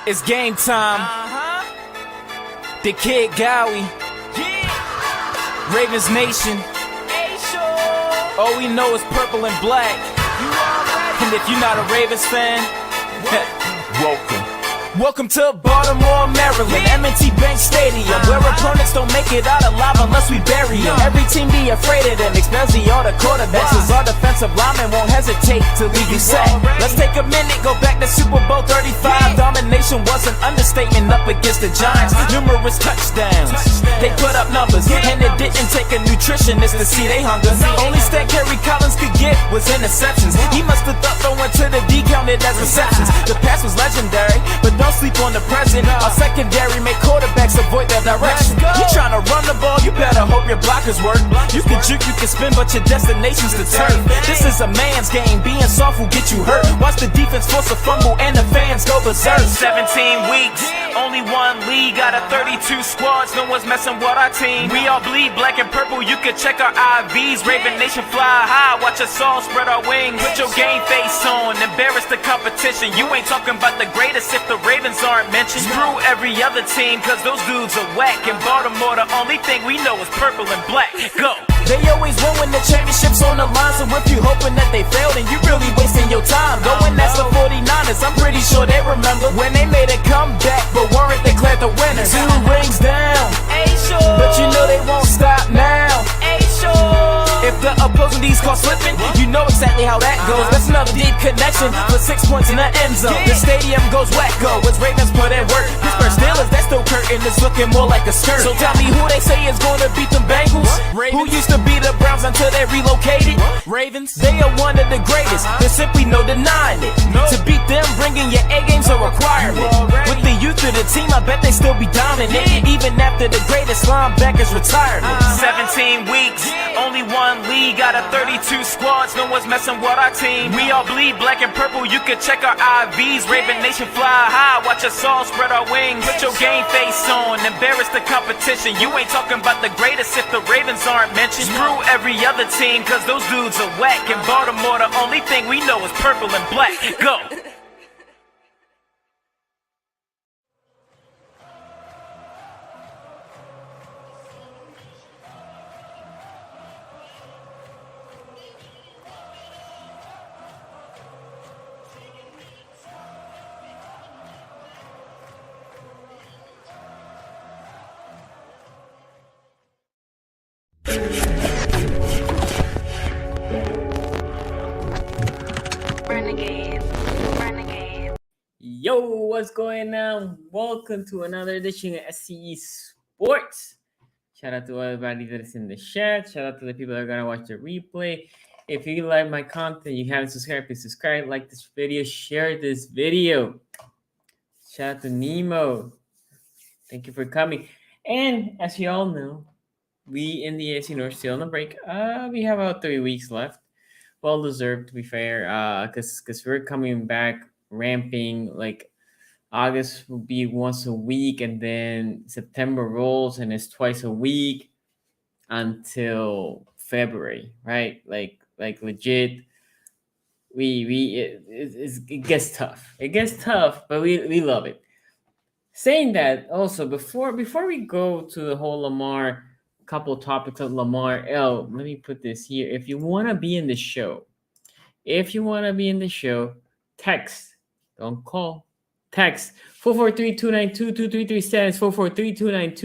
It's game time. The Kid Gowie. Ravens Nation. All we know is purple and black. And if you're not a Ravens fan, Welcome to Baltimore, Maryland, M&T Bank Stadium, where opponents don't make it out alive unless we bury them. Every team be afraid of them, especially all the quarterbacks, as our defensive linemen won't hesitate to leave you sacked. Let's take a minute, go back to Super Bowl 35. Domination was an understatement up against the Giants. Numerous touchdowns, they put up numbers, and it didn't take a nutritionist to see they hunger. Only stat Kerry Collins could get was interceptions. He must have thought throwing to the D counted as receptions. The pass was legendary, but don't sleep on the present. Our secondary make quarterbacks avoid that direction. You tryna run the ball, you better hope your blockers work. You can juke, you can spin, but your destination's the turf. This is a man's game, being soft will get you hurt. Watch the defense force a fumble and the fans go berserk. 17 weeks, only one league out of 32 squads. No one's messing with our team. We all bleed black and purple, you can check our IVs. Raven Nation fly high, watch us all spread our wings. Put your game face on, embarrass the competition. You ain't talking about the greatest if the Ravens aren't mentioned. Screw every other team, cause those dudes are whack. In Baltimore, the only thing we know is purple and black. Go! They always win when the championship's on the line. So if you hoping that they failed, then you really wasting your time. Go and ask the 49ers, I'm pretty sure they remember when they made a comeback, but weren't declared the winners. 2 rings down, but you know they won't stop now. If the opposing D's caught slipping, you know exactly how that goes. That's another deep connection for 6 points in the end zone. The stadium goes wacko as Ravens put in work. Pittsburgh Steelers, that still curtain is looking more like a skirt. So tell me who they say is going to beat them Bengals. Who used to be the Browns until they relocated? Ravens, they are one of the greatest. There's simply no denying it. To beat them, bringing your A game's a requirement. With the youth of the team, I bet they still be dominant, even after the greatest linebacker's retirement. 17 weeks, only one league out of 32 squads. No one's messing with our team. We all bleed black and purple, you can check our IVs. Raven Nation fly high, watch us all spread our wings. Put your game face on, embarrass the competition. You ain't talking about the greatest if the Ravens aren't mentioned. Screw every other team, cause those dudes are whack. In Baltimore, the only thing we know is purple and black. Go! Yo, what's going on? Welcome to another edition of SCE Sports. Shout out to everybody that's in the chat. Shout out to the people that are going to watch the replay. If you like my content, you haven't subscribed, please subscribe, like this video, share this video. Shout out to Nemo. Thank you for coming. And as you all know, we in the AFC North still on the break. We have about 3 weeks left. Well deserved, to be fair, because we're coming back ramping. Like August will be once a week, and then September rolls and it's twice a week until February, right? Like legit. It gets tough. It gets tough, but we love it. Saying that, also before we go to the whole Lamar, couple topics of Lamar. Let me put this here. If you want to be in the show, text. Don't call. Text 443-292-2337.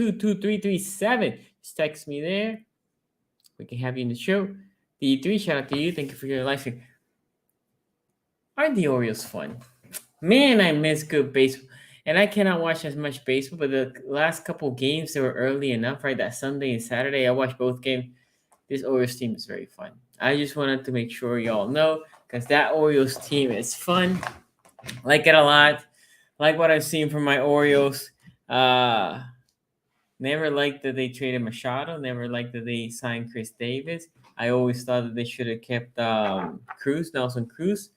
443-292-2337. Just text me there. We can have you in the show. D3, shout out to you. Thank you for your live stream. Aren't the Orioles fun? Man, I miss good baseball. And I cannot watch as much baseball, but the last couple games, they were early enough, right? That Sunday and Saturday, I watched both games. This Orioles team is very fun. I just wanted to make sure y'all know, because that Orioles team is fun. Like it a lot. Like what I've seen from my Orioles. Never liked that they traded Machado. Never liked that they signed Chris Davis. I always thought that they should have kept Nelson Cruz.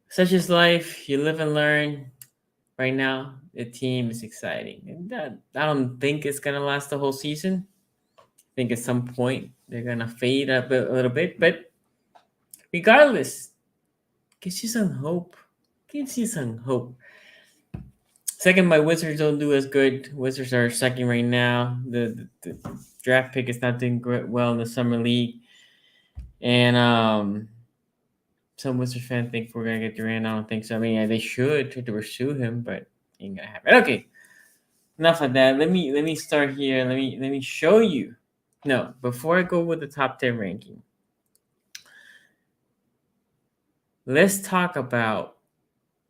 Such is life. You live and learn. Right now, the team is exciting. And I don't think it's going to last the whole season. I think at some point they're going to fade a little bit. But regardless, gives you some hope. Second, my Wizards don't do as good. Wizards are second right now. The draft pick is not doing great, well in the summer league, and some Wizards fans think we're gonna get Durant. I don't think so. I mean, yeah, they should try to pursue him, but ain't gonna happen. Okay, enough of that. Let me start here. Let me show you. No, before I go with the top 10 ranking, let's talk about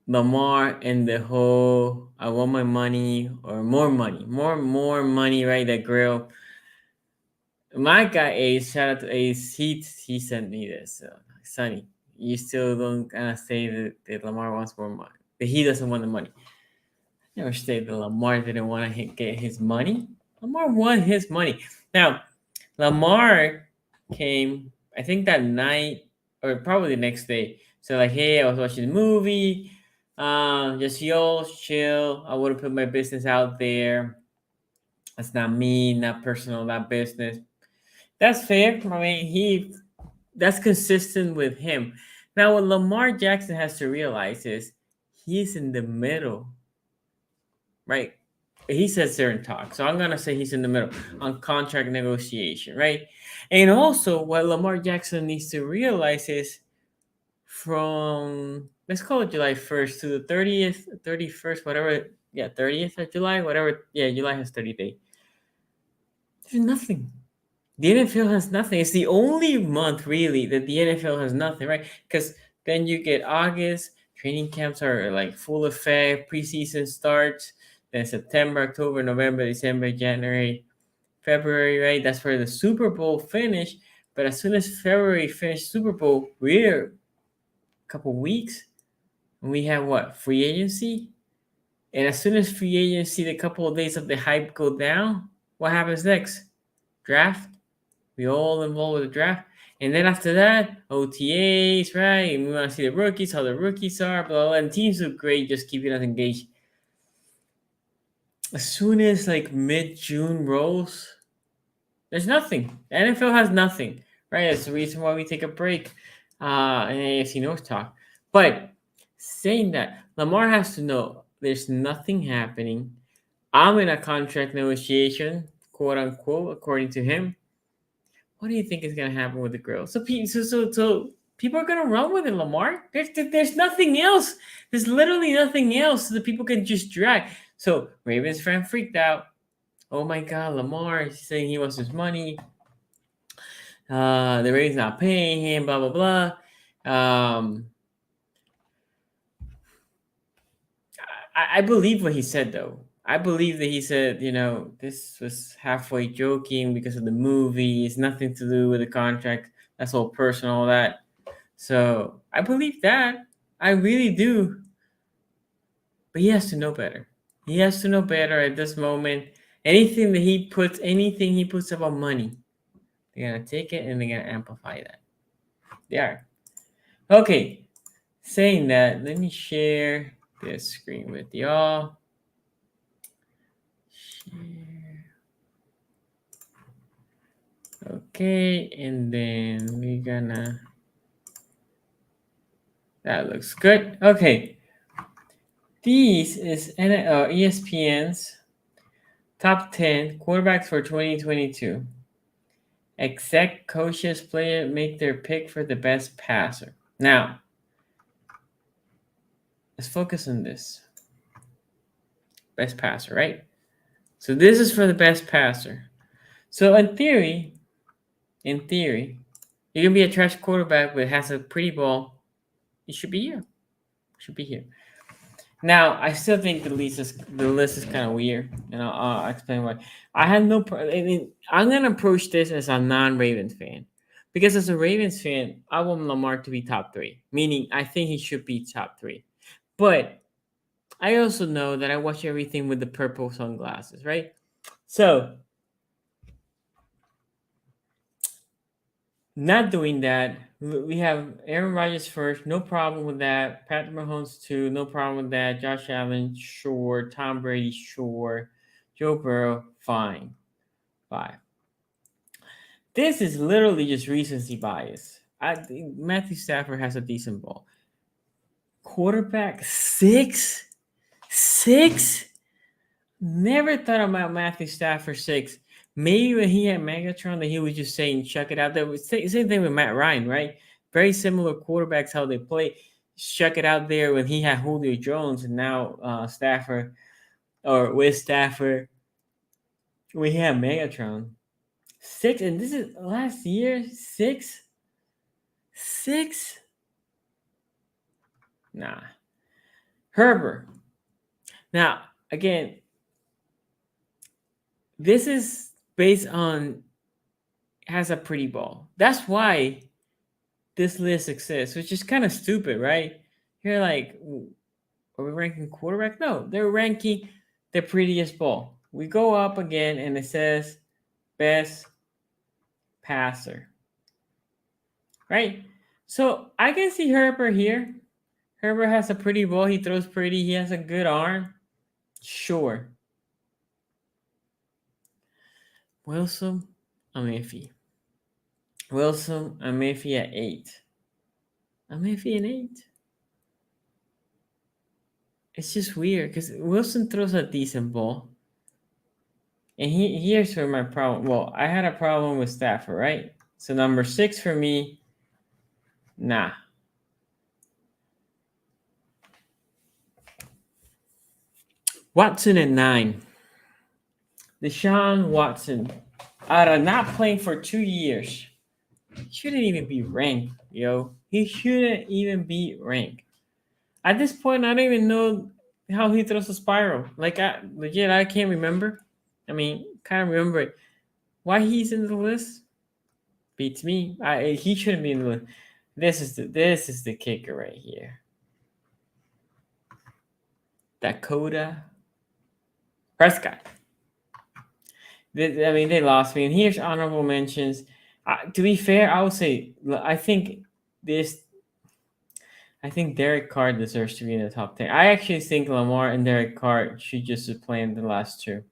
Lamar and the whole "I want my money" or more money, more money, right? That grill. My guy Ace, shout out to Ace. He sent me this. So, Sonny, you still don't kind of say that Lamar wants more money. That he doesn't want the money. Never say that Lamar didn't want to get his money. Lamar won his money. Now, Lamar came, I think that night or probably the next day. So like, hey, I was watching the movie. Just y'all chill. I wouldn't put my business out there. That's not me, not personal, not business. That's fair. I mean, that's consistent with him. Now, what Lamar Jackson has to realize is he's in the middle, right? He says they're in talk, so I'm gonna say he's in the middle on contract negotiation, right? And also, what Lamar Jackson needs to realize is from let's call it July 1st to the 30th, 31st, whatever. Yeah, 30th of July, whatever. Yeah, July has 30 days. There's nothing. The NFL has nothing. It's the only month really that the NFL has nothing, right? Because then you get August, training camps are like full effect, preseason starts, then September, October, November, December, January, February, right? That's where the Super Bowl finished. But as soon as February finished Super Bowl, we're a couple weeks and we have what? Free agency? And as soon as free agency, the couple of days of the hype go down, what happens next? Draft? We all involved with the draft. And then after that, OTAs, right? And we want to see the rookies, how the rookies are, blah, blah. And teams look great, just keeping us engaged. As soon as like mid-June rolls, there's nothing. The NFL has nothing, right? That's the reason why we take a break in AFC North talk. But saying that, Lamar has to know there's nothing happening. I'm in a contract negotiation, quote unquote, according to him. What do you think is gonna happen with the grill? So people are gonna run with it, Lamar. There's nothing else. There's literally nothing else that people can just drag. So Ravens fan freaked out. Oh my God, Lamar is saying he wants his money. The Ravens not paying him. Blah blah blah. I believe what he said though. I believe that he said, this was halfway joking because of the movie. It's nothing to do with the contract. That's all personal, all that. So I believe that. I really do. But he has to know better. He has to know better at this moment. Anything he puts about money, they're gonna take it and they're gonna amplify that. They are. Okay. Saying that, let me share this screen with y'all. Share. Okay, and then we're gonna. That looks good. Okay. This is ESPN's top 10 quarterbacks for 2022. Exec coaches player make their pick for the best passer. Now, let's focus on this. Best passer, right? So this is for the best passer. So in theory, you can be a trash quarterback but has a pretty ball. You should be here. Now, I still think the list is kind of weird, and I'll explain why. I have no. I mean, I'm gonna approach this as a non-Ravens fan, because as a Ravens fan, I want Lamar to be top 3. Meaning, I think he should be top 3. But I also know that I watch everything with the purple sunglasses, right? So, not doing that, we have Aaron Rodgers first, no problem with that. Patrick Mahomes 2, no problem with that. Josh Allen, sure. Tom Brady, sure. Joe Burrow, fine. 5. This is literally just recency bias. Matthew Stafford has a decent ball. Quarterback 6? 6? Never thought about Matthew Stafford 6. Maybe when he had Megatron that he was just saying, chuck it out there. Same thing with Matt Ryan, right? Very similar quarterbacks, how they play. Chuck it out there when he had Julio Jones, and now Stafford, or with Stafford, we had Megatron. 6, and this is last year? 6? 6? Nah. Herbert. Now, again, this is based on has a pretty ball. That's why this list exists, which is kind of stupid, right? You're like, are we ranking quarterback? No, they're ranking the prettiest ball. We go up again, and it says best passer, right? So I can see Herbert here. Herbert has a pretty ball. He throws pretty. He has a good arm. Sure. Wilson, I'm iffy. Wilson, I'm iffy at 8. I'm iffy at 8. It's just weird because Wilson throws a decent ball. And here's where my problem. Well, I had a problem with Stafford, right? So number 6 for me, nah. Watson at 9. Deshaun Watson, out of not playing for 2 years, shouldn't even be ranked, yo. He shouldn't even be ranked. At this point, I don't even know how he throws a spiral. Like, I can't remember. I mean, kind of remember it. Why he's in the list beats me. He shouldn't be in the list. This is the kicker right here. Dakota Prescott. They lost me. And here's honorable mentions. To be fair, I would say I think Derek Carr deserves to be in the top 10. I actually think Lamar and Derek Carr should just play in the last 2.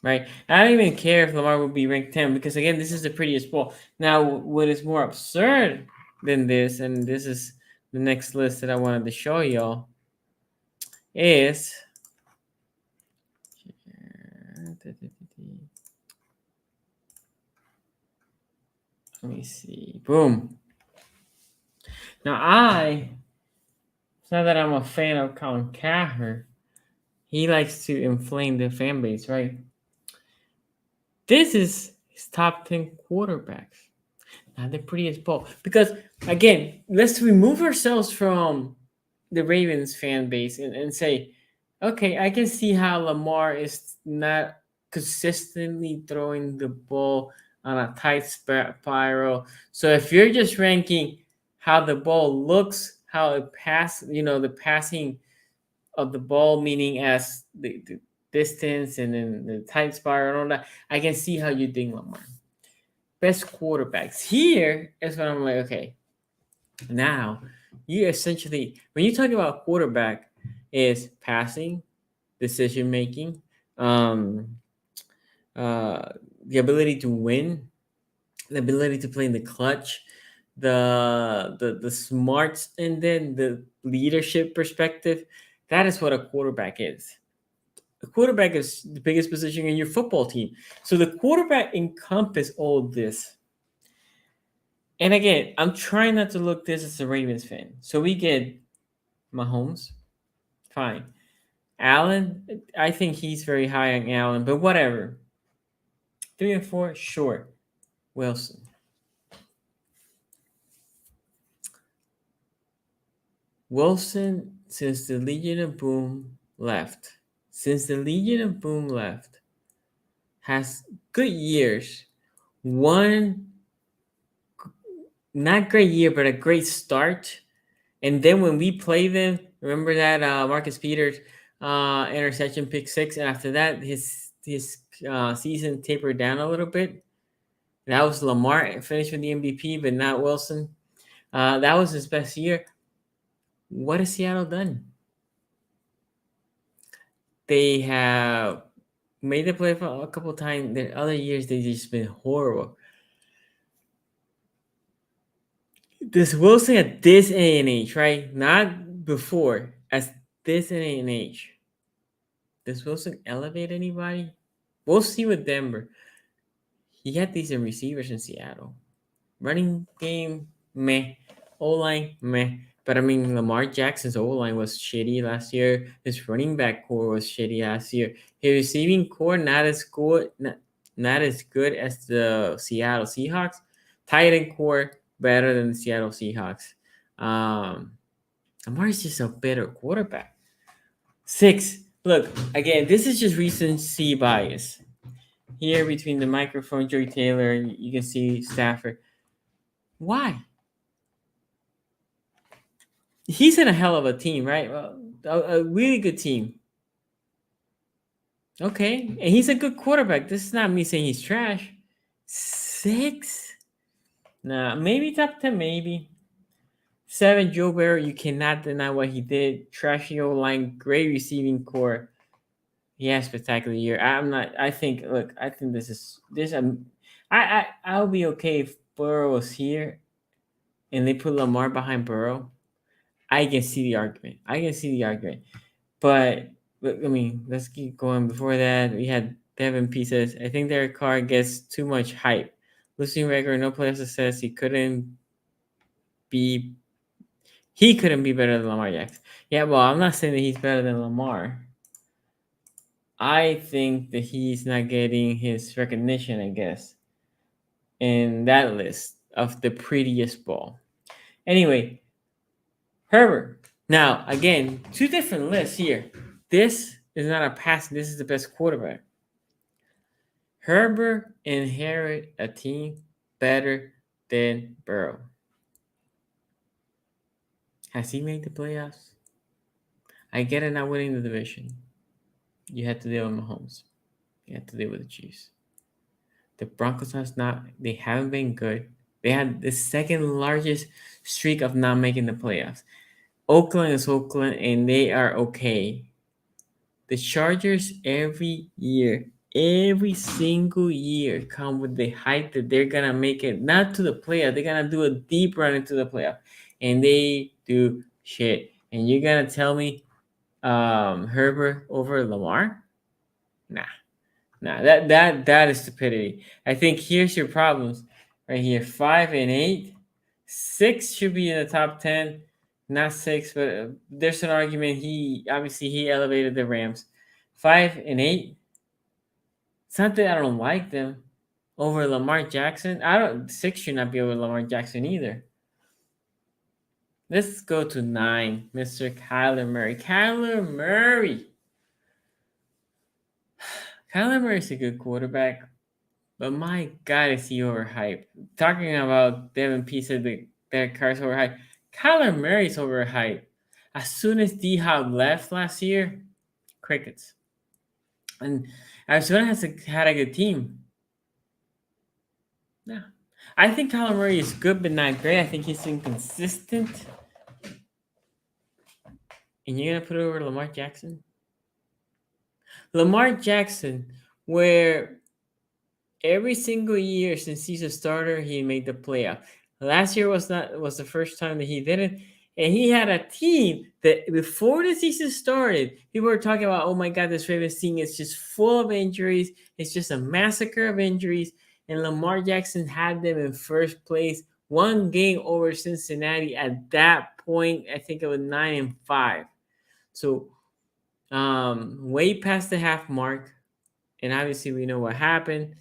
Right? I don't even care if Lamar would be ranked 10 because, again, this is the prettiest ball. Now, what is more absurd than this, and this is the next list that I wanted to show y'all, is let me see. Boom. Now, it's not that I'm a fan of Colin Cowherd. He likes to inflame the fan base, right? This is his top 10 quarterbacks. Not the prettiest ball. Because, again, let's remove ourselves from the Ravens fan base and say, okay, I can see how Lamar is not consistently throwing the ball on a tight spiral. So if you're just ranking how the ball looks, how it passes, the passing of the ball, meaning as the distance and then the tight spiral and all that, I can see how you think Lamar. Best quarterbacks. Here is when I'm like, okay, now you essentially, when you talk about quarterback, is passing, decision making, the ability to win, the ability to play in the clutch, the smarts, and then the leadership perspective. That is what a quarterback is. A quarterback is the biggest position in your football team. So the quarterback encompass all of this. And again, I'm trying not to look this as a Ravens fan. So we get Mahomes, fine. Allen, I think he's very high on Allen, but whatever. 3 and 4, sure. Wilson. Wilson, since the Legion of Boom left, has good years. One not great year, but a great start. And then when we play them, remember that Marcus Peters interception pick 6, and after that his season tapered down a little bit. That was Lamar finished with the MVP, but not Wilson. That was his best year. What has Seattle done? They have made the play for a couple times. The other years they've just been horrible. This Wilson at this A and age, right? Not before, as this day and age, does Wilson elevate anybody? We'll see with Denver. He had decent receivers in Seattle. Running game, meh. O-line, meh. But I mean, Lamar Jackson's O-line was shitty last year. His running back core was shitty last year. His receiving core not as good, not as good as the Seattle Seahawks. Tight end core better than the Seattle Seahawks. Lamar is just a better quarterback. 6. Look, again, this is just recency bias. Here between the microphone, Joey Taylor, you can see Stafford. Why? He's in a hell of a team, right? A really good team. Okay, and he's a good quarterback. This is not me saying he's trash. 6? Nah, maybe top 10, maybe. 7, Joe Burrow. You cannot deny what he did. Trashy O-line, great receiving core. He had a spectacular year. I'm not. I think. Look, I think this is this. I'll be okay if Burrow was here, and they put Lamar behind Burrow. I can see the argument. But I mean, let's keep going. Before that, we had Devin P says, I think Derek Carr gets too much hype. Losing record, no playoff success. He couldn't be better than Lamar Jackson. Yeah, well, I'm not saying that he's better than Lamar. I think that he's not getting his recognition, I guess, in that list of the prettiest ball. Anyway, Herbert. Now, again, 2 different lists here. This is not a pass. This is the best quarterback. Herbert inherit a team better than Burrow. Has he made the playoffs? I get it, not winning the division. You had to deal with Mahomes. You had to deal with the Chiefs. The Broncos they haven't been good. They had the second largest streak of not making the playoffs. Oakland is Oakland, and they are okay. The Chargers every single year come with the hype that they're going to make it, not to the playoff. They're going to do a deep run into the playoff, and they do shit. And you're going to tell me Herbert over Lamar? Nah, that is stupidity. I think here's your problems right here. 5 and 8. 6 should be in the top 10. Not 6, but there's an argument. He elevated the Rams. 5 and 8. It's not that I don't like them over Lamar Jackson. 6 should not be over Lamar Jackson either. Let's go to 9, Mr. Kyler Murray. Kyler Murray's a good quarterback, but my God, is he overhyped. Talking about Devin P said that Derek Carr's overhyped. Kyler Murray's overhyped. As soon as D-Hop left last year, crickets. And Arizona had a good team. Yeah. I think Kyler Murray is good, but not great. I think he's inconsistent. And you're going to put it over Lamar Jackson? Lamar Jackson, where every single year since he's a starter, he made the playoff. Last year was the first time that he didn't. And he had a team that before the season started, people were talking about, oh my God, this Ravens team is just full of injuries. It's just a massacre of injuries. And Lamar Jackson had them in first place, 1 game over Cincinnati at that point. I think it was 9-5. So way past the half mark. And obviously we know what happened.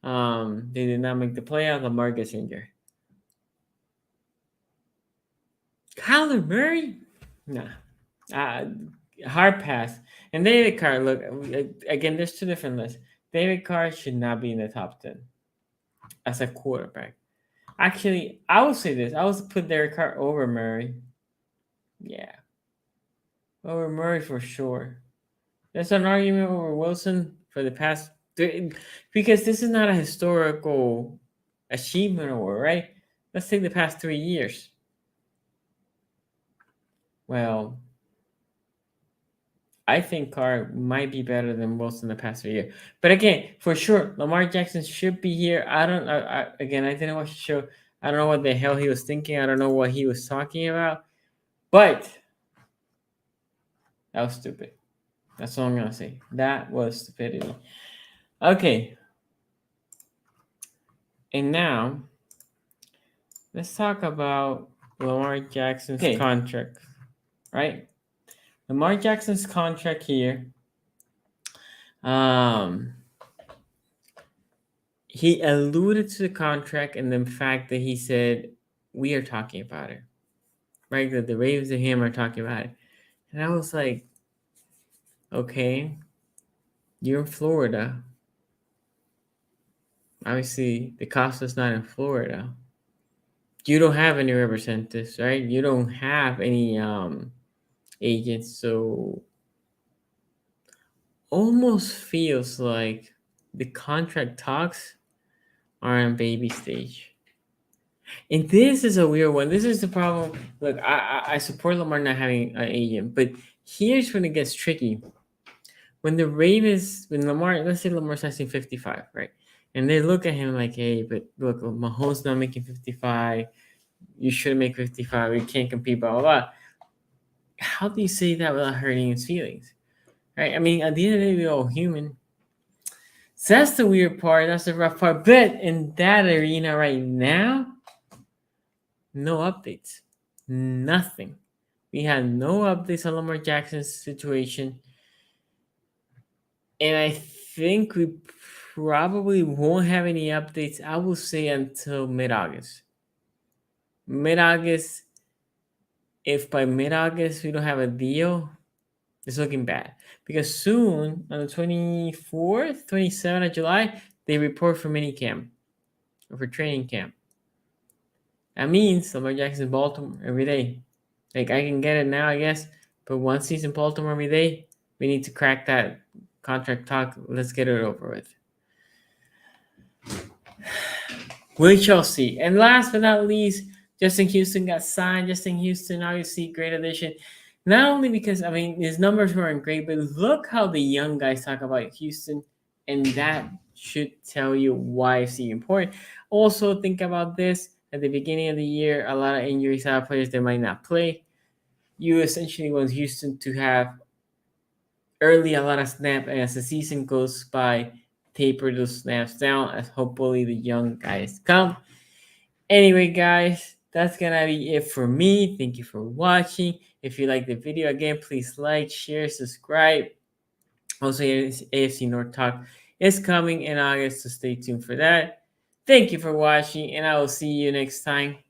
They did not make the playoff. Lamar gets injured. Kyler Murray? Nah. Hard pass. And David Carr, look, again, there's 2 different lists. David Carr should not be in the top 10 as a quarterback. Actually, I would say this. I would put Derek Carr over Murray. Yeah. Over Murray for sure. There's an argument over Wilson for the past... Because this is not a historical achievement award, right? Let's take the past 3 years. Well, I think Carr might be better than Wilson the past 3 years. But again, for sure, Lamar Jackson should be here. I didn't watch the show. I don't know what the hell he was thinking. I don't know what he was talking about. But That was stupid. That's all I'm gonna say. That was stupidity. Okay. And now let's talk about Lamar Jackson's contract. Right? Lamar Jackson's contract here. He alluded to the contract and the fact that he said, we are talking about it. Right? That the Ravens and him are talking about it. And I was like, okay, you're in Florida. Obviously, the Costa's not in Florida. You don't have any representatives, right? You don't have any agents, so almost feels like the contract talks are on baby stage. And this is a weird one. This is the problem. Look, I support Lamar not having an agent, but here's when it gets tricky. When Lamar, let's say Lamar's asking 55, right? And they look at him like, hey, but look, Mahomes not making 55. You should make 55. You can't compete, blah, blah, blah. How do you say that without hurting his feelings? Right? I mean, at the end of the day, we're all human. So that's the weird part. That's the rough part. But in that arena right now, no updates. Nothing. We had no updates on Lamar Jackson's situation. And I think we probably won't have any updates, I will say, until mid-August. Mid-August, if by mid-August we don't have a deal, it's looking bad. Because soon, on the 24th, 27th of July, they report for minicamp or for training camp. That means Lamar Jackson in Baltimore every day. Like, I can get it now, I guess, but once he's in Baltimore every day, we need to crack that contract talk. Let's get it over with. We shall see. And last but not least, Justin Houston got signed. Justin Houston, obviously, great addition. Not only because, I mean, his numbers weren't great, but look how the young guys talk about Houston, and that should tell you why it's important. Also, think about this. At the beginning of the year, a lot of injuries have players that might not play. You essentially want Houston to have early a lot of snap, and as the season goes by, taper those snaps down as hopefully the young guys come. Anyway, guys, that's gonna be it for me. Thank you for watching. If you like the video, again, please like, share, subscribe. Also, AFC North Talk is coming in August, so stay tuned for that. Thank you for watching, and I will see you next time.